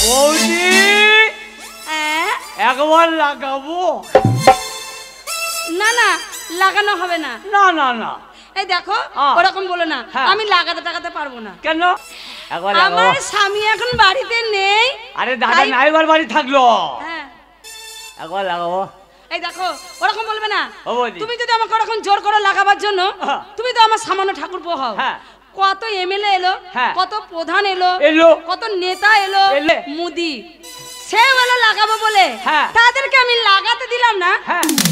বৌদি একবার লাগাবো? না না লাগানো হবে না। না না না এই দেখো ওরকম বলো না, আমি লাগাতে টাকাতে পারবো না। কেন? আমার স্বামী এখন বাড়িতে নেই। আরে দাদা নাইবার বাড়ি থাকলো। একবার লাগাবো। এই দেখো ওরকম বলবে না। তুমি যদি আমাকে ওরকম জোর করে লাগাবার জন্য, তুমি তো আমার সামান্য ঠাকুরপো হও। কত এমএলএ এলো, কত প্রধান এলো, কত নেতা এলো, মোদি সে বলে লাগাবো বলে তাদেরকে আমি লাগাতে দিলাম না।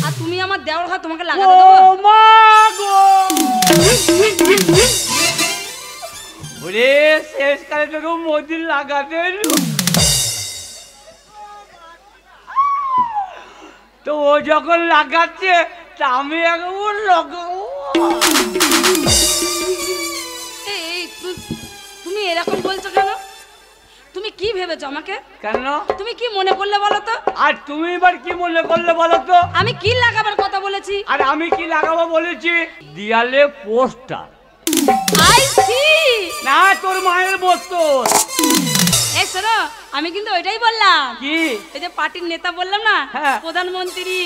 আর তুমি আমার দেওর ঘর, তোমাকে লাগাতে দেবো? ও মা গো, ওরে শেষকালে তোকে মোদি লাগাতে এলো। তো ও যখন লাগাচ্ছে তা আমি একবার লাগাবো। এই তুমি এরকম বলছো কেন? তুমি কি ভেবেছো আমাকে? কেন? তুমি কি মনে করলে বলো তো? আর তুমি এবার কি মনে করলে বলো তো? আমি কি লাগাবার কথা বলেছি? আর আমি কি লাগাবো বলেছি? দিয়ালে পোস্টার। আই সি না তোর মায়ের বোতল। এই শোনো, আমি কিন্তু ওইটাই বললাম। কি? এই যে পার্টির নেতা বললাম না, প্রধানমন্ত্রী,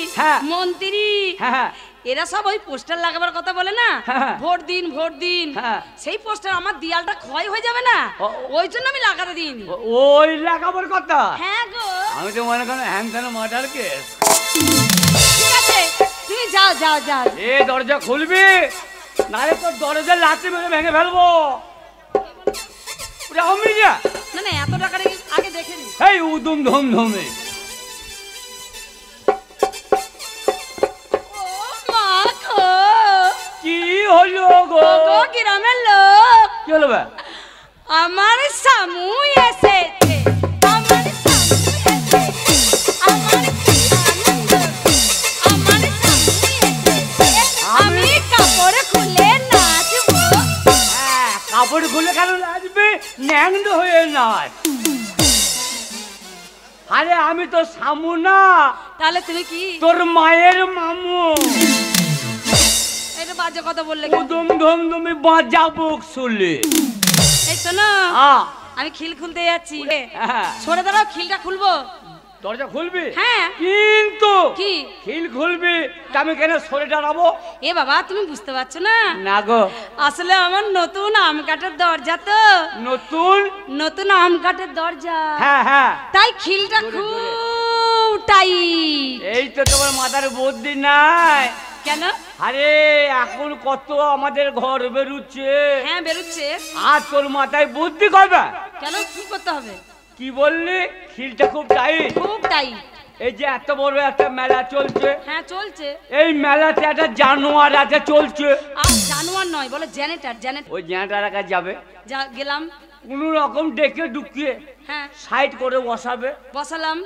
মন্ত্রী, এরা সব ওই পোস্টার লাগাবার কথা বলে না, ভোট দিন ভোট দিন। সেই পোস্টার আমার দিয়ালটা ক্ষয় হয়ে যাবে না, ওই জন্য আমি লাগাতে দিইনি। ওই লাগাবার কথা? হ্যাঁ গো। আমি তো মনে করি হ্যাং কেন মার্ডার কেস। ঠিক আছে তুমি যাও যাও যাও। এ দরজা খুলবি নারে তোর দরজা লাথি মেরে ভেঙে ফেলবো। আমি যা না না এত টাকা আগে দেখে নি। এই উদুম ধুম ধুমে কি হলো গো? গ্রামের লোক। কি হলো? আমার সামু এসেছে, আমার সামু এসেছে, আমার আনন্দ, আমার সামু এসেছে। আমি কাপড় খুলে নাচবো। কাপড় খুলে কেন নাচবে? ন্যাংড হয়ে নাচ। আরে আমি তো সামু না। তাহলে তুমি কি? তোর মায়ের মামু। এটা বাজে কথা বললে। উদুম ধুম তুমি বাজাবো শুনলে। এই শোনো, আমি খিল খুলতে যাচ্ছি। সরে দাঁড়াও, খিলটা খুলবো। দরজা খুলবি? হ্যাঁ। কিন্তু কি? খিল খুলবি তা আমি কেন সরে দাঁড়াবো? এ বাবা তুমি বুঝতে পারছো না? না গো। আসলে আমার নতুন আম কাঠের দরজা তো। নতুন? নতুন আম কাঠের দরজা। হ্যাঁ হ্যাঁ। তাই খিলটা খুব টাইট। এই তো তোমার মাথার বুদ্ধি নাই। কেন? আরে এখন কত আমাদের ঘর বেরুচ্ছে। হ্যাঁ বেরুচ্ছে। আর তোর মাথায় বুদ্ধি করবে কেন? কি করতে হবে? কি বললি? খিলটা খুব টাইট। খুব টাইট। এই যে এত বড় একটা মেলা চলছে। হ্যাঁ চলছে। এই মেলাতে একটা জানোয়ার আছে চলছে। আর জানোয়ার নয়, বলে জেনারেটর। জেনারেটর। ওই জেনারেটর কাছে যাবে। যা গেলাম। কোন রকম ডেকে ঢুকিয়ে সাইড করে বসাবে। বসালাম।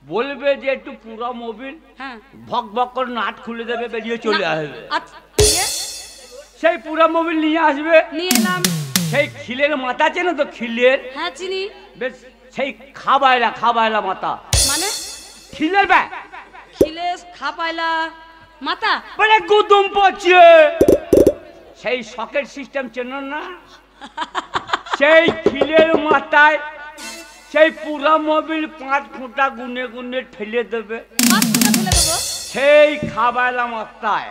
বলবে যে একটু পুরো মোবিল। ভক ভক করে নাট খুলে দেবে, বেরিয়ে চলে আসবে। সেই পুরো মোবিল নিয়ে আসবে। নিয়ে এলাম। সেই খিলের মাথা চেনো তো? খিলের? হ্যাঁ চিনি। বেশ সেই খাবাইলা খাবাইলা মাথা। মানে? খিলের ব্যাগ। খিলে খাপাইলা মাথা বলে গুদুম পচে। সেই সকেট সিস্টেম চেনো না? সেই খিলের মাথায় সেই পুরা মোবিল 5 ফুটা গুনে গুনে ঠেলে দেবে। 5 ফুটা ঠেলে দেবো? সেই খাবাইলা মাথায়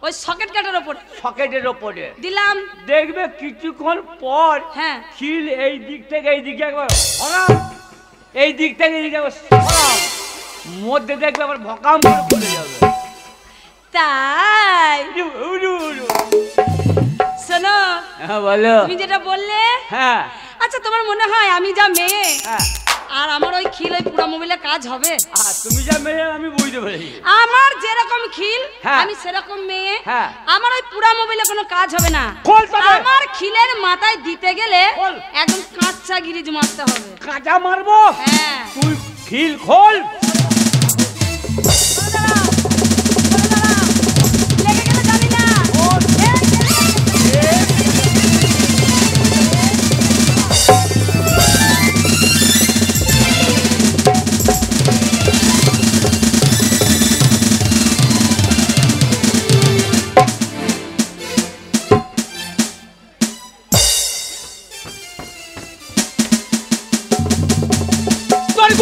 ওই সকেট কাটার উপর। সকেটের উপরে দিলাম। দেখবে কিছুক্ষণ পর খিল এই দিক থেকে এই দিকে একবার হরাম, এই দিক থেকে এই দিকে একবার হরাম, মধ্যে দেখবে আবার ভকাম করে পড়ে যাবে। তাই? শোনো, বলো। তুমি যেটা বললে, হ্যাঁ। আচ্ছা তোমার মনে হয় আমি যা মেয়ে আর আমার ওই খিল ওই পুরো মোবিলে কাজ হবে? তুমি যা মেয়ে আমি বুঝতে পারি। আমার যেরকম খিল আমি সেরকম মেয়ে, আমার ওই পুরো মোবিলে কোনো কাজ হবে না। আমার খিলের মাথায় দিতে গেলে একদম কাঁচা গিরিজ মারতে হবে। কাঁচা মারবো? হ্যাঁ। তুই খিল খোল।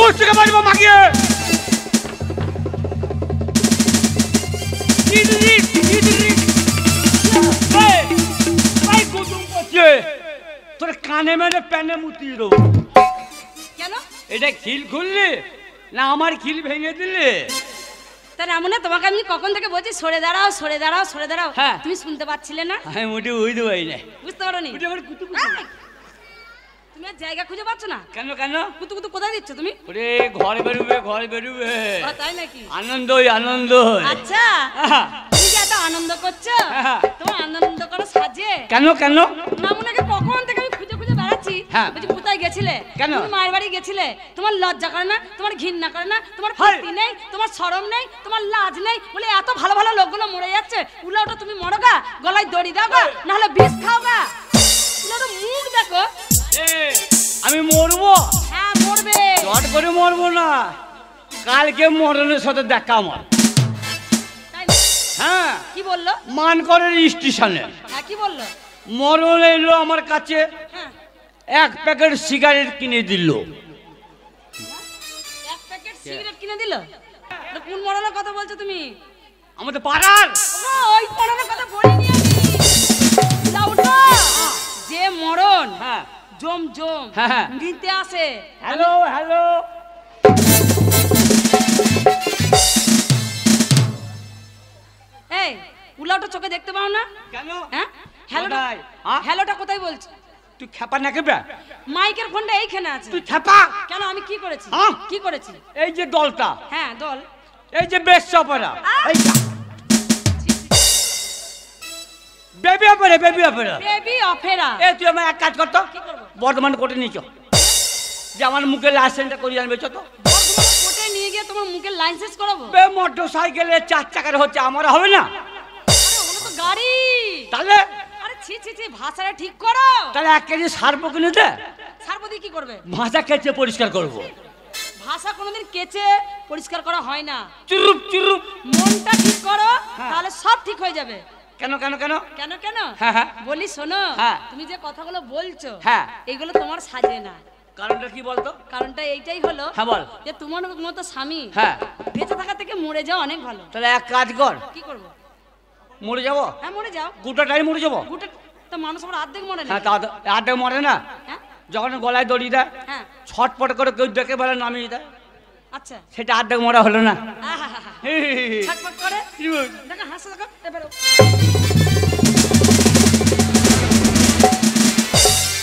কোষ থেকে মারবো মাগিয়ে তোর কানে মেরে প্যানে মুতিয়ে দেবো। কেন? এটা খিল খুললি না আমার খিল ভেঙে দিলে? তাহলে এমন তোমাকে আমি কখন থেকে বলছি সরে দাঁড়াও সরে দাঁড়াও সরে দাঁড়াও, তুমি শুনতে পাচ্ছিলে না? আমি মোটে বুঝতে পারি না। বুঝতে পারো নি? তুমি আর জায়গা খুঁজে পাচ্ছ না কেন? কেন কুতু কুতু কোথায় দিচ্ছ তুমি? ওরে ঘরে বেরোবে ঘরে বেরোবে। তাই নাকি? আনন্দই আনন্দ। আচ্ছা তুমি যে এত আনন্দ করছো, তোমার আনন্দ করো সাজে। কেন? কেন না মনে কখন থেকে আমি খুঁজে খুঁজে বেড়াচ্ছি, বলছি কোথায় গেছিলে? কেন? তুমি মায়ের বাড়ি গেছিলে, তোমার লজ্জা করে না, তোমার ঘৃণা করে না, তোমার ভক্তি নেই, তোমার শরম নেই, তোমার লাজ নেই, বলে এত ভালো ভালো লোকগুলো মরে যাচ্ছে, উল্টো তুমি মরো গা, গলায় দড়ি দাও গা, না হলে বিষ খাও গা। উল্টো মুখ দেখো। আমি মরবো? হ্যাঁ মরবে। চট করে মরবো না, কালকে মরণের সাথে দেখা আমার। হ্যাঁ কি বললো? মানকরের স্টেশনে। হ্যাঁ কি বললো? মরণ এলো আমার কাছে, এক প্যাকেট সিগারেট কিনে দিল। এক প্যাকেট সিগারেট কিনে দিল? কোন মরণের কথা বলছো তুমি? আমাদের পাড়ার। ওই মরণের কথা বলিনি আমি। যে মরণ জম জম নিতে আসে। হ্যালো হ্যালো এই উলাওটা চোখে দেখতে পাও না কেন? হ্যাঁ হ্যালোটা হ্যালোটা কোথায় বলছ? তুই খেপা না কেবে? মাইকের ফোনটা এইখানে আছে। তুই খেপা কেন? আমি কি করেছি? কি করেছি? এই যে দলটা, হ্যাঁ দল, এই যে বেশ অপেরা, এইটা baby Opera, baby Opera, baby Opera. এই তুই আমার এক কাজ কর তো, বর্ধমান কোর্টে নিয়ে চল, যে আমার মুখে লাইসেন্সটা করিয়ে আনবে। চল তো বর্ধমান কোর্টে নিয়ে গিয়ে তোমার মুখে লাইসেন্স করাবো। বে মোটর সাইকেলে 4 চাকার হচ্ছে, আমার হবে না? আরে ওগুলো তো গাড়ি। তাহলে আরে ছি ছি ছি, ভাষাটা ঠিক করো। তাহলে 1 কেজি সারবো কিনে দে। সারবো দিয়ে কি করবে? ভাষা কেচে পরিষ্কার করবো। ভাষা কোনোদিন কেচে পরিষ্কার করা হয় না। চুরুপ চুরুপ। মনটা ঠিক করো, তাহলে সব ঠিক হয়ে যাবে। কেন? কেন? কেন? কেন? কেন হ্যাঁ বলি শোনো, তুমি যে কথাগুলো বলছো এগুলো তোমার সাজে না। কারণটা কি বলতো? কারণটা এইটাই হলো, বল, যে তোমার মতো স্বামী বেঁচে থাকা থেকে মরে যাওয়া অনেক ভালো। তাহলে এক কাজ কর। কি করবো? মরে যাবো? হ্যাঁ মরে যাও। গোটাটাই মরে যাবো? গোটা তো মানুষ আবার অর্ধেক মরে না। হ্যাঁ অর্ধেক মরে না। যখন গলায় দড়ি দেয়, ছটপট করে কেউ দেখে বেলা নামিয়ে দেয়, আচ্ছা সেটা অর্ধেক মরা হলো না। ছটপট করে দেখো, হাসো দেখো, এবারে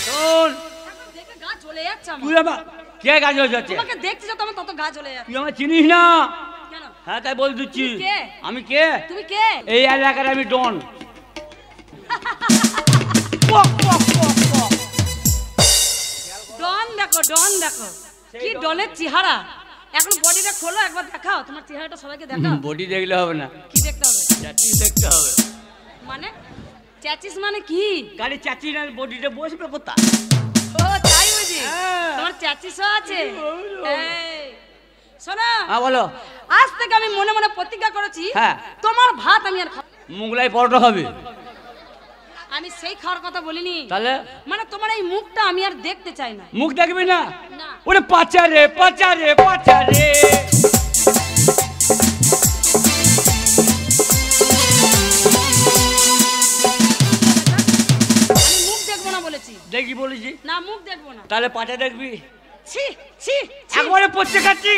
শোন, দেখে গা জ্বলে যাচ্ছে আমার। তুই আমার কে গা জ্বলে যাচ্ছে? তোমাকে দেখছি যত আমার তত গা জ্বলে যাচ্ছে। তুই আমার চিনিস না? কেন? হ্যাঁ তাই বল দিচ্ছি। কে? আমি কে? তুমি কে? এই এলাকার আমি ডন। ডন দেখো, ডন দেখো, কি ডনের চেহারা। এখন বডিটা খোলো, একবার দেখাও তোমার চেহারাটা, সবাইকে দেখাও। বডি দেখলে হবে না, কি দেখতে হবে? চাচি দেখতে হবে। মানে চাচিস মানে কি? গাড়ি চাচি না, বডিটা বসবে কোথায়? ও তাই বুঝি, তোমার চাচিসও আছে। এই শোনো, বলো। আজ থেকে আমি মনে মনে প্রতিজ্ঞা করেছি, তোমার ভাত আমি আর খাবো। মোগলাই পরোটা হবে। আমি সেই খাওয়ার কথা বলিনি। তাহলে মানে তোমার এই মুখটা আমি আর দেখতে চাই না। মুখ দেখবি না? না। ওরে পাচারে পাচারে পাচারে, আমি মুখ দেখবো না বলেছি। দেখি বলেছি না, মুখ দেখবো না। তাহলে পাচা দেখবি? ছি ছি, একবারে পচে খাচ্ছি।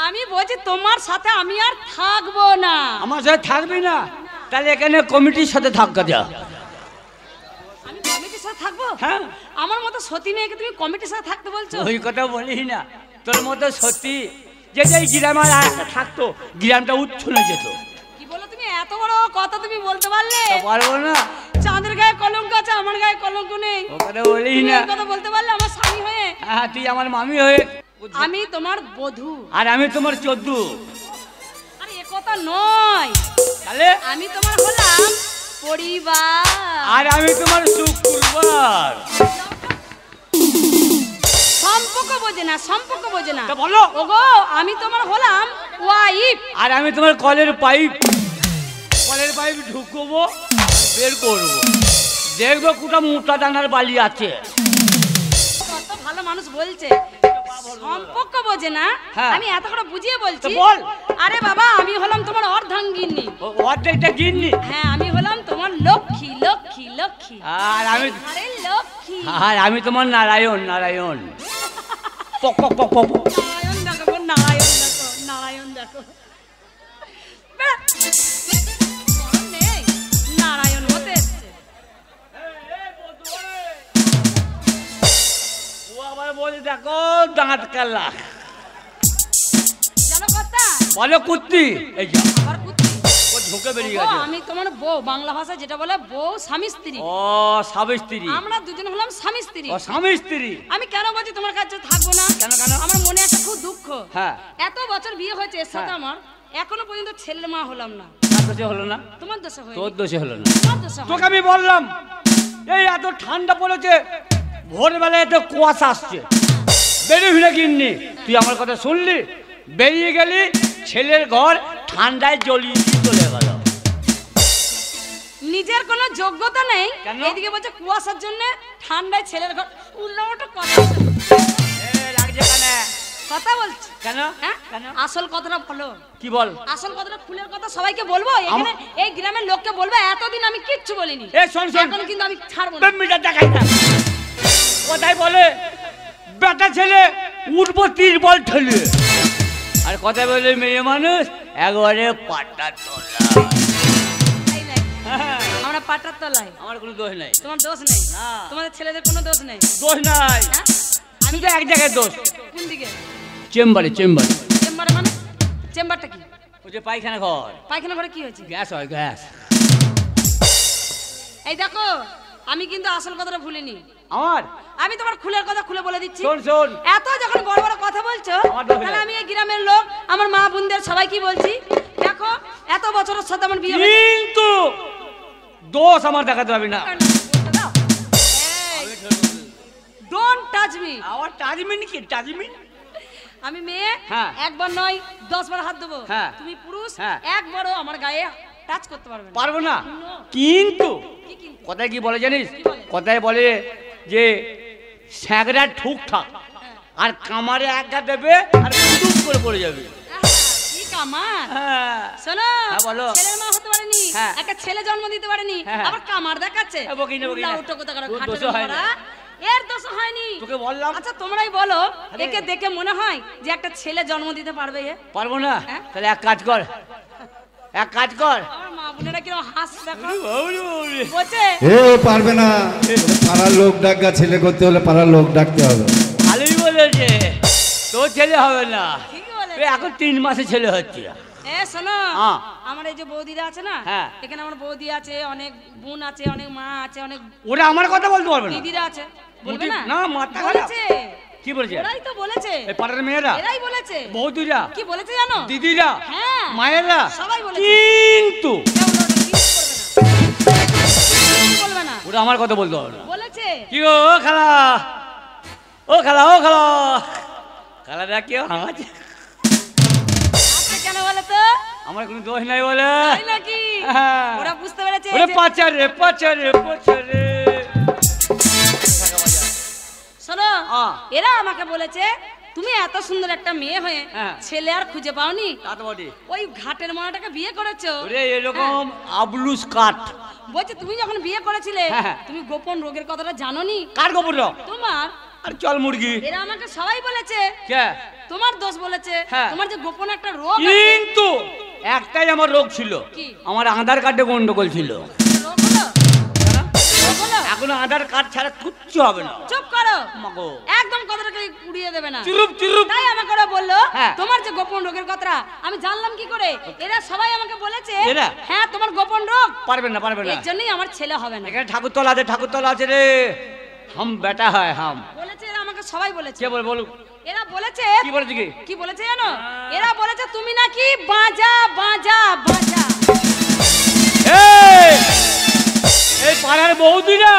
আমি বলছি তোমার সাথে আমি আর থাকবো না। আমার সাথে থাকবি না? তাহলে এখানে কমিটির সাথে থাকা যা। আমি কমিটির সাথে থাকবো? হ্যাঁ। আমার মতো সতী মেয়েকে তুমি কমিটির সাথে থাকতে বলছো? ওই কথা বলিস না, তোর মতো সত্যি যেটাই গ্রামে থাকতো, গ্রামটা উচ্ছনে যেত। কি বলো তুমি? এত বড় কথা তুমি বলতে পারলে? পারবো না? চাঁদের গায়ে কলঙ্ক আছে, আমার গায়ে কলঙ্ক নেই। ও কথা বলিস না। এই কথা বলতে পারলে আমার স্বামী হয়ে? হ্যাঁ, তুই আমার মামি হয়ে। আমি তোমার বধূ। আর আমি তোমার চোদ্দু। আরে এ কথা নয়। তাহলে আমি তোমার হলাম পরিবার। আর আমি তোমার শুক্রবার। সম্পর্ক বোঝে না, সম্পর্ক বোঝে না। বলো। ওগো আমি তোমার হলাম ওয়াইফ। আর আমি তোমার কলের পাইপ। কলের পাইপ ঢুকবো, বের করবো, দেখবো কোটা মোটা দানার বালি আছে। কত ভালো মানুষ বলছে, সম্পর্ক বোঝে না, আমি এত করে বুঝিয়ে বলছি। বল। আরে বাবা, আমি হলাম তোমার অর্ধাঙ্গিনী। অর্ধেকটা গিন্নি? হ্যাঁ, আমি হলাম তোমার লক্ষ্মী লক্ষ্মী লক্ষ্মী। আর আমি আরে লক্ষ্মী। আর আমি তোমার নারায়ণ নারায়ণ। পক পক পক পক। নারায়ণ দেখো, নারায়ণ দেখো, নারায়ণ দেখো। নারায়ণ হতে এসছে। ও আবার বলে দেখো দাঁত কালা। জানো কথা? বলো কুত্তি। এই যা আবার কুত্তি। ও ঢুকে বেরিয়ে গেছে। আমি তোমার বউ, বাংলা ভাষায় যেটা বলে বউ স্বামী স্ত্রী। ও স্বামী স্ত্রী। আমরা দুজন হলাম স্বামী স্ত্রী। ও স্বামী স্ত্রী। আমি কেন বলছি তোমার কাছে থাকবো না? কেন কেন? আমার মনে একটা খুব দুঃখ। হ্যাঁ। এত বছর বিয়ে হয়েছে এর সাথে আমার, এখনো পর্যন্ত ছেলের মা হলাম না। তার দোষে হলো না? তোমার দোষে হয়নি। তোর দোষে হলো না। তোমার দোষে তোকে আমি বললাম এই এত ঠান্ডা পড়েছে, ভোরবেলায় এত কুয়াশা আসছে, বেরিয়ে না গিন্নি। তুই আমার কথা শুনলি, বেরিয়ে গেলি, ছেলের ঘর ঠান্ডায় জ্বলিয়ে চলে গেল। নিজের কোনো যোগ্যতা নেই, কেন? এদিকে বলছে কুয়াশার জন্য ঠান্ডায় ছেলের ঘর। উল্টোটা কথা লাগছে কেন? কথা বলছি কেন? হ্যাঁ? কেন? আসল কথাটা বলো। কি বল? আসল কথাটা, ফুলের কথা সবাইকে বলবো, এখানে এই গ্রামের লোককে বলবো। এতদিন আমি কিচ্ছু বলিনি, এ শোন শোন, এখন কিন্তু আমি ছাড়বো না। মিটার দেখাই না। কোথায় বলে বেটা ছেলে উঠবো 30 বল ঠেলে, আর কথা বলে মেয়ে মানুষ একবারে পাটা তোলা। এই নাই, আমরা পাটার তলায়। আমার কোনো দোষ নাই। তোমার দোষ নেই, না। তোমাদের ছেলেদের কোনো দোষ নেই। দোষ নাই, হ্যাঁ? আমি তো এক জায়গায় দোষ। কোন দিকে? চেম্বারে চেম্বারে। চেম্বারে মানে? চেম্বারটা কি? ওই যে পায়খানা ঘর। পায়খানা ঘরে কি হয়েছে? গ্যাস হয় গ্যাস। এই দেখো, আমি কিন্তু আসল কথাটা ভুলিনি। আমার আমি তোমার খুলের কথা খুলে বলে দিচ্ছি। শোন শোন, এত যখন বড় বড় কথা বলছো, আমার দোষ তাহলে নাই। আমি এই গ্রামের লোক, আমার মা বোনদের সবাই কি বলছি, দেখো এত বছরের সাথে আমার বিয়ে হয়েছে। কিন্তু দোষ আমার দেখাতে পারবি না। Don't touch me. আমার টাজমিন কি টাজমিন? আমি মেয়ে, হ্যাঁ। একবার নয় 10 বার হাত দেবো। হ্যাঁ। তুমি পুরুষ, হ্যাঁ। একবারও আমার গায়ে টাচ করতে পারবে না। পারবো না। No. কিন্তু কি কিন্তু? কথায় কি বলে জানিস? কি বলে? কথায় বলে যে স্যাঁকড়া ঠুকঠাক, আর কামারে একটা দেবে আর কুদুম করে পড়ে যাবে। কি কামার? হ্যাঁ। শোনো, হ্যাঁ, বলো। ছেলের মা হতে পারেনি, হ্যাঁ। একটা ছেলে জন্ম দিতে পারেনি, হ্যাঁ। আবার কামার দেখাচ্ছে। বকিনা বকিনা। উল্টো কথা করো, তোর খাটের দোষও হয় না। মরা। এর দোষ হয়নি। তোকে বললাম। আচ্ছা তোমরাই বলো, আরে। একে দেখে মনে হয় যে একটা ছেলে জন্ম দিতে পারবে এ? পারবো না। হ্যাঁ? তাহলে এক কাজ কর, এক কাজ কর। আমার মা বোনেরা কিরকম হাসছে দেখো। বাবরে বাবরে। বলছে এ পারবে না, পাড়ার লোক ডাকা, ছেলে করতে হলে পাড়ার লোক ডাকতে হবে। ভালোই বলেছে, তোর ছেলে হবে না। ঠিকই বলেছে। এ এখন 3 মাসে ছেলে হচ্ছে। এ শোনো, হ্যাঁ। আমার এই যে বৌদিরা আছে না, হ্যাঁ। এখানে আমার বৌদি আছে, অনেক বোন আছে, অনেক মা আছে, অনেক ওরা আমার কথা বলতে পারবে না। দিদিরা আছে। বলবে না? না, মাথা খারাপ। বলেছে। কি বলেছে? ওরাই তো বলেছে। এই পাড়ার মেয়েরা, এরাই বলেছে। বৌদিরা, কি বলেছে জানো? দিদিরা, হ্যাঁ। মায়েরা, সবাই বলেছে। কিন্তু কেউ ওরা কিচ্ছু বলবে না। ওরা আমার কথা বলতে পারবে না। বলেছে। কি ও খালা, ও খালা, ও খালা, খালাটা কেউ হাঁকাচ্ছে। আপনি কেন বলে তো? আমার কোনো দোষ নাই বলে। তাই নাকি? হ্যাঁ। ওরা বুঝতে পেরেছে ওরে যে- পাচারে পাচারে পাচারে। শোনো, হ্যাঁ। এরা আমাকে বলেছে তুমি এত সুন্দর একটা মেয়ে হয়ে হ্যাঁ। ছেলে আর খুঁজে পাওনি, তা তো বটে। ওই ঘাটের মনাটাকে বিয়ে করেছো। ওরে এরকম আবলুস কাঠ। বলছে তুমি যখন বিয়ে করেছিলে হ্যাঁ। তুমি গোপন রোগের কথাটা জানোনি? কার গোবর? তোমার। আর চল মুরগি। এরা আমাকে সবাই বলেছে কে? তোমার দোষ বলেছে, হ্যাঁ। তোমার যে গোপন একটা রোগ আছে। কিন্তু একটাই আমার রোগ ছিল, কি? আমার আধার কার্ডে গন্ডগোল ছিল। রোগ হলো? রোগ হলো? এখন আধার কার্ড ছাড়া কিচ্ছু হবে না। চুপ করো, মাগো। একদম কথাটাকে উড়িয়ে দেবে না। চুরুপ চুরুপ। তাই আমাকে ওরা বললো হ্যাঁ। তোমার যে গোপন রোগের কথা আমি জানলাম কি করে? এরা সবাই আমাকে বলেছে এরা? হ্যাঁ তোমার গোপন রোগ, পারবেন না, পারবেন না। এর জন্যই আমার ছেলে হবে না। এখানে ঠাকুরতলা আছে, ঠাকুরতলা আছে রে। হাম বেটা হয় হাম। বলেছে এরা, আমাকে সবাই বলেছে। কে বল বল? এরা বলেছে কি বলেছে কি? কি বলেছে জানো? এরা বলেছে তুমি নাকি বাজা বাজা বাজা। এই এই পাড়ার বৌদিরা,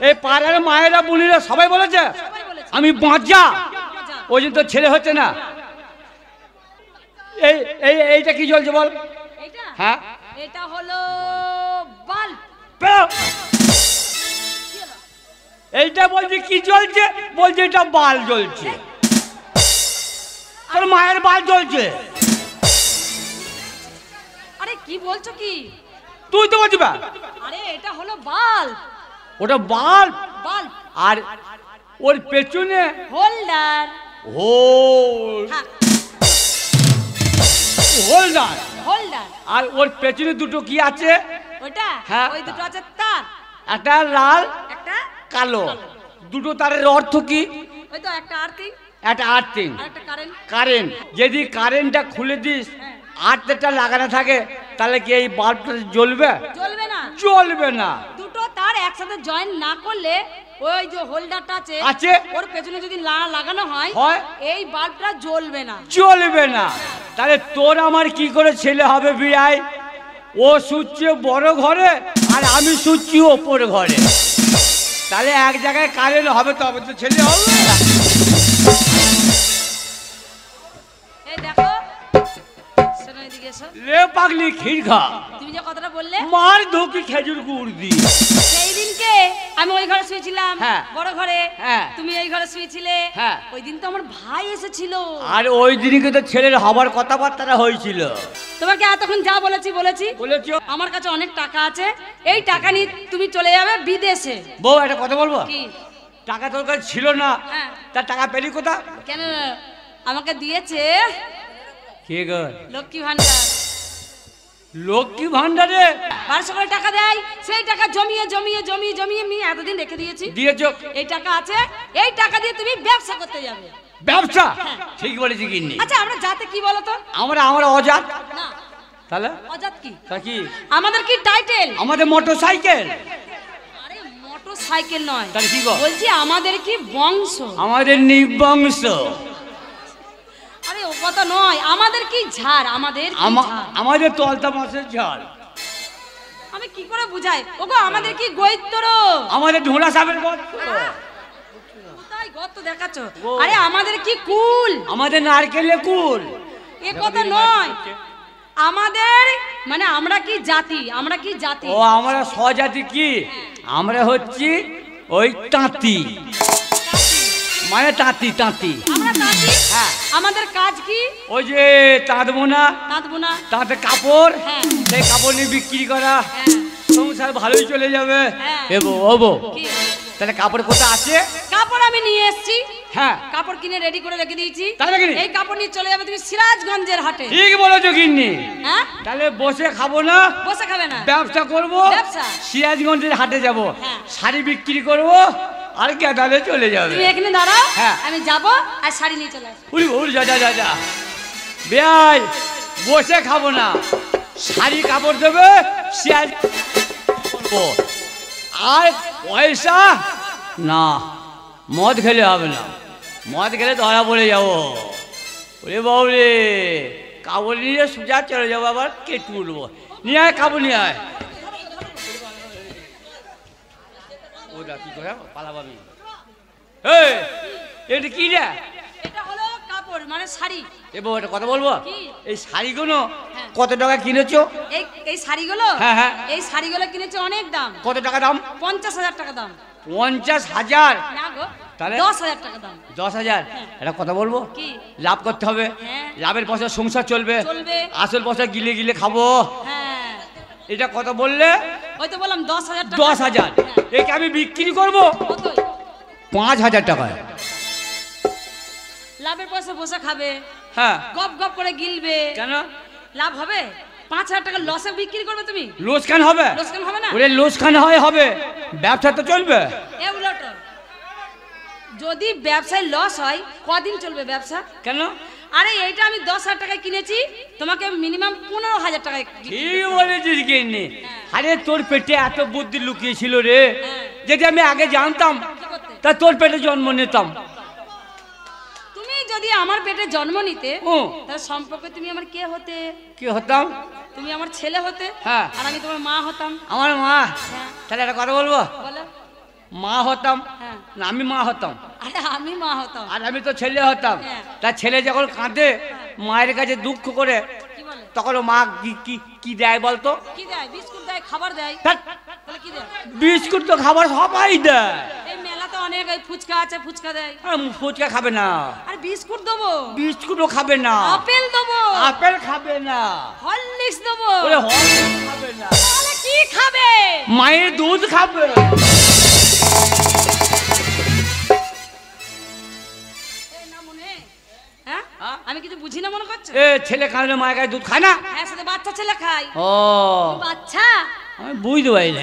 এই পাড়ার মায়েরা বোনেরা সবাই বলেছে সবাই বলেছে আমি বাঁচা, বাজা। ওই জন্য তো ছেলে হচ্ছে না। এই এই এইটা কি চলছে বল? এইটা হ্যাঁ, এটা হলো বাল্ব। বেরো। এইটা বলছে কি চলছে? বলছে এটা বাল জ্বলছে। তোর মায়ের বাল জ্বলছে। আরে কি বলছো কি? তুই তো বলছিস। আরে এটা হলো বাল্ব। ওটা বাল্ব? বাল্ব। আর ওর পেছনে হোল্ডার। হোল্ডার। হোল্ডার। আর ওর পেছনে দুটো কি আছে? ওটা হ্যাঁ, ওই দুটো আছে তার। একটা লাল একটা কালো। দুটো তারের অর্থ কি? ওই তো একটা আর্থিং, একটা আর্থিং আর একটা কারেন্ট। কারেন্ট। যদি কারেন্টটা খুলে দিস, আর্থটা লাগানো থাকে, তাহলে কি এই বাল্বটা জ্বলবে? জ্বলবে না। জ্বলবে না। দুটো তার একসাথে জয়েন না করলে ওই যে হোল্ডারটা আছে ওর পেছনে যদি লাগানো হয় এই বাল্বটা জ্বলবে না। জ্বলবে না। তাহলে তোর আমার কি করে ছেলে হবে বিয়াই? ও শুচ্ছে বড় ঘরে আর আমি শুচ্ছি ওপর ঘরে। তাহলে এক জায়গায় কারেন্ট হবে, তবে তো ছেলে হবে। এই দেখো, শোনো এদিকে এসো। লে পাগলি ক্ষীর খা। তুমি যে কথাটা বললে মার ধুকি খেজুর গুড় দি। সেই দিনকে আমি ওই ঘরে শুয়েছিলাম, বড় ঘরে, তুমি এই ঘরে শুয়েছিলে। ওই দিন তো আমার ভাই এসেছিল। আর ওই দিনকে তো ছেলের হবার কথাবার্তা হয়েছিল। তোমাকে এতক্ষণ যা বলেছি বলেছো। আমার কাছে অনেক টাকা আছে, এই টাকা নিয়ে তুমি চলে যাবে বিদেশে। বউ একটা কথা বলবো? কি? টাকা তোর কাছে ছিল না, তার টাকা পেলি কোথা? কেন আমাকে দিয়েছে কে গো? লক্ষ্মী ভান্ডার। লক্ষ্মী ভান্ডারে 1200 করে টাকা দেয়, সেই টাকা জমিয়ে জমিয়ে জমিয়ে জমিয়ে আমি এতদিন রেখে দিয়েছি। দিয়েছো? এই টাকা আছে, এই টাকা দিয়ে তুমি ব্যবসা করতে যাবে। ব্যবসা? ঠিক বলেছি কিন্নি। আচ্ছা আমরা জাতে কি বলো তো? আমরা অজাত না। তাহলে অজাত কি? তা কি? আমাদের কি টাইটেল? আমাদের মোটরসাইকেল। আরে মোটরসাইকেল নয়। তাহলে কি গো? বলছি আমাদের কি বংশ। আমাদের নিবংশ। আরে ও কথা নয়, আমাদের কি ঝাড়, আমাদের কি ঝাড়? আমাদের তলতা মাছের ঝাড়। আমি কি করে বুঝাই? ওগো আমাদের কি গোইত্তর। আমাদের ঢোলা সাপের গর্ত। কোথায় গর্ত দেখাচ্ছো? আরে আমাদের কি কুল। আমাদের নারকেলের কুল। এ কথা নয়, আমাদের মানে আমরা কি জাতি, আমরা কি জাতি? ও আমরা স্বজাতি কি? আমরা হচ্ছি ওই তাঁতি, মানে তাঁতি। তাঁতি আমরা তাঁতি। হ্যাঁ। আমাদের কাজ কি? ওই যে তাঁতবো না, তাঁতে কাপড়, সেই কাপড় নিয়ে বিক্রি করা। সংসার ভালোই চলে যাবে। তাহলে কাপড় কোথায় আছে? কাপড় আমি নিয়ে এসেছি। হ্যাঁ, কাপড় কিনে রেডি করে রেখে দিয়েছি। এই কাপড় নিয়ে চলে যাবে তুমি সিরাজগঞ্জের হাটে। ঠিক বলেছো গিন্নি। হ্যাঁ, তাহলে বসে খাবো না, বসে খাবে না, ব্যবসা করবো। সিরাজগঞ্জের হাটে যাব, শাড়ি বিক্রি করব আর গেদালে চলে যাবে। তুমি এখানে দাঁড়াও, আমি যাব আর শাড়ি নিয়ে চলে আসবো। যা বেয়াই, বসে খাবো না, শাড়ি কাপড় দেবে, সিরাজ আর পয়সা না। মদ খেলে হবে না, মদ খেলে ধরা পড়ে যাবো। ওরে বাবু রে, কাপড় নিয়ে সোজা চলে যাবো, আবার কেটে উঠবো। নিয়ে আয় কাপড় নিয়ে আয়। ওটা কি করে পালাবাবি? এটা কি রে? এটা হলো কাপড় মানে শাড়ি। এবার একটা কথা বলবো, এই শাড়িগুলো কত টাকা কিনেছো? এই শাড়িগুলো? হ্যাঁ, এই শাড়িগুলো কিনেছে অনেক দাম। কত টাকা দাম? 50,000 টাকা দাম। 50,000? না গো, তাহলে 10,000 টাকা দাম। 10,000? একটা কথা বলবো, কি? লাভ করতে হবে। লাভের পয়সা সংসার চলবে, আসল পয়সা গিলে গিলে খাবো। হ্যাঁ, এটা কত বললে? ওই তো বললাম 10,000 টাকা। 10,000? একে আমি বিক্রি করবো 5,000 টাকায়। লাভের পয়সা বসে খাবে, হ্যাঁ, গপ গপ করে গিলবে। কেন লাভ হবে? 5,000 টাকা লসে বিক্রি করবে তুমি? লোসকান হবে? লোসকান হবে না? ওরে লোসকান হবে, ব্যবসা তো চলবে। এ উল্টো, যদি ব্যবসায় লস হয় কদিন চলবে ব্যবসা? কেন? আরে এইটা আমি 10,000 টাকায় কিনেছি, তোমাকে মিনিমাম 15,000 টাকায়। ঠিক বলেছিস গিন্নি। আরে তোর পেটে এত বুদ্ধি লুকিয়েছিল রে, যদি আমি আগে জানতাম তা তোর পেটে জন্ম নিতাম। তুমি যদি আমার পেটে জন্ম নিতে, তাহলে সম্পর্কে তুমি আমার কে হতে? কি হতাম? তুমি আমার ছেলে হতে, আর আমি তোমার মা হতাম। আমার মা? তাহলে একটা কথা বলবো, বলো। মা হতাম না আমি মা হতাম? আরে আমি মা হতাম। আর আমি তো ছেলে হতাম। তার ছেলে যখন কাঁদে মায়ের কাছে দুঃখ করে, তখন মা কি দেয় বলতো? কি দেয়? বিস্কুট দেয়, খাবার দেয়। বিস্কুট তো খাবার সবাই দেয়। এই মেলা তো তো অনেক ওই ফুচকা আছে, ফুচকা দেয়। ফুচকা খাবে না। আর বিস্কুট দেবো। বিস্কুটও খাবে না। আপেল দেবো। আপেল খাবে না। হরলিক্স দেবো। হরলিক্স খাবে না। তাহলে কি খাবে? মায়ের দুধ খাবে। আমি কিছু বুঝি না মনে করছো? ছেলে খাওয়ালে মায়ের গায়ে দুধ খায় না? হ্যাঁ, সেটা বাচ্চা ছেলে খায়। ও বাচ্চা আমি বুঝতে পারি না।